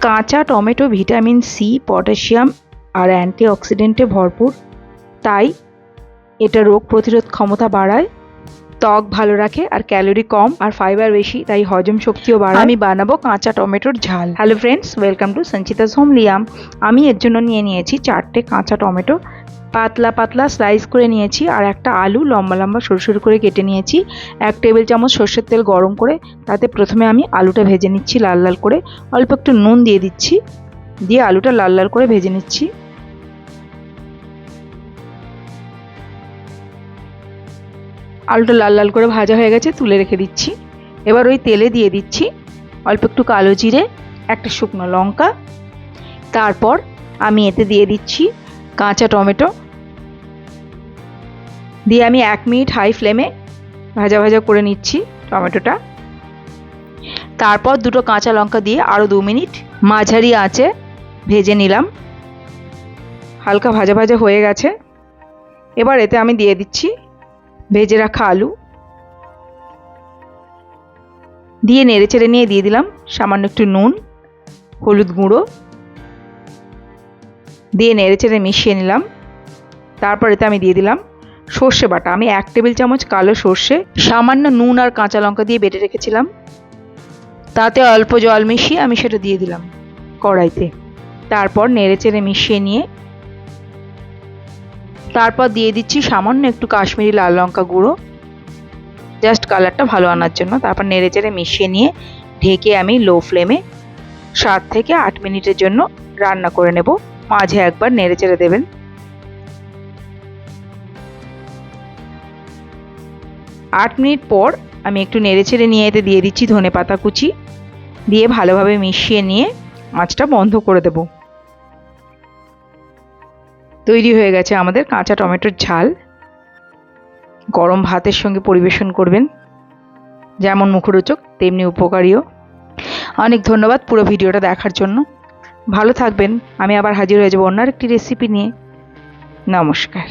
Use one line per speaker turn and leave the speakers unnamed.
কাঁচা tomato vitamin C, potassium আর অ্যান্টিঅক্সিডেন্টে ভরপুর, তাই এটা রোগ প্রতিরোধ ক্ষমতা বাড়ায়, ত্বক ভালো রাখে আর ক্যালোরি কম আর ফাইবার বেশি, তাই হজম শক্তিও বাড়ায়। আমি বানাবো কাঁচা টমেটোর ঝাল। Hello friends, welcome to Sanchita's home Liam. আমি এর জন্য নিয়ে নিয়েছি 4টে কাঁচা টমেটো, পাতলা পাতলা স্লাইস করে নিয়েছি, আর একটা আলু লম্বা লম্বা সরু সরু করে কেটে নিয়েছি। 1 টেবিল চামচ সর্ষের তেল গরম করে তাতে প্রথমে আমি আলুটা ভেজে নিচ্ছি লাল লাল করে। অল্প একটু নুন দিয়ে দিচ্ছি, দিয়ে আলুটা লাল লাল করে ভেজে নিচ্ছি। আলুটা লাল লাল করে ভাজা হয়ে গেছে, তুলে রেখে দিচ্ছি। এবার ওই তেলে দিয়ে দিচ্ছি অল্প একটু কালো জিরে, একটা শুকনো লঙ্কা, তারপর আমি এতে দিয়ে দিচ্ছি কাঁচা টমেটো, দিয়ে আমি 1 মিনিট হাই ফ্লেমে ভাজা ভাজা করে নিচ্ছি টমেটোটা। তারপর 2টো কাঁচা লঙ্কা দিয়ে আরও 2 মিনিট মাঝারি আঁচে ভেজে নিলাম। হালকা ভাজা ভাজা হয়ে গেছে। এবার এতে আমি দিয়ে দিচ্ছি ভেজে রাখা আলু, দিয়ে নেড়ে চেড়ে নিয়ে দিয়ে দিলাম সামান্য একটু নুন, হলুদ গুঁড়ো, দিয়ে নেড়ে চেড়ে মিশিয়ে নিলাম। তারপর এতে আমি দিয়ে দিলাম সর্ষে বাটা। আমি 1 টেবিল চামচ কালো সর্ষে সামান্য নুন আর কাঁচা লঙ্কা দিয়ে বেটে রেখেছিলাম, তাতে অল্প জল মিশিয়ে আমি সেটা দিয়ে দিলাম কড়াইতে। তারপর নেড়ে চেড়ে মিশিয়ে নিয়ে তারপর দিয়ে দিচ্ছি সামান্য একটু কাশ্মীরি লাল লঙ্কা গুঁড়ো, জাস্ট কালারটা ভালো আনার জন্য। তারপর নেড়ে চেড়ে মিশিয়ে নিয়ে ঢেকে আমি লো ফ্লেমে 7 থেকে 8 মিনিটের জন্য রান্না করে নেব। মাঝে একবার নেড়ে চেড়ে দেবেন। 8 মিনিট পর আমি একটু নেড়ে চেড়ে নিয়ে এতে দিয়ে দিচ্ছি ধনেপাতা কুচি, দিয়ে ভালোভাবে মিশিয়ে নিয়ে আঁচটা বন্ধ করে দেব। তৈরি হয়ে গেছে আমাদের কাঁচা টমেটোর ঝাল। গরম ভাতের সঙ্গে পরিবেশন করবেন, যেমন মুখরোচক তেমনি উপকারীও। অনেক ধন্যবাদ পুরো ভিডিওটা দেখার জন্য। ভালো থাকবেন। আমি আবার হাজির হয়ে যাব অন্য একটি রেসিপি নিয়ে। নমস্কার।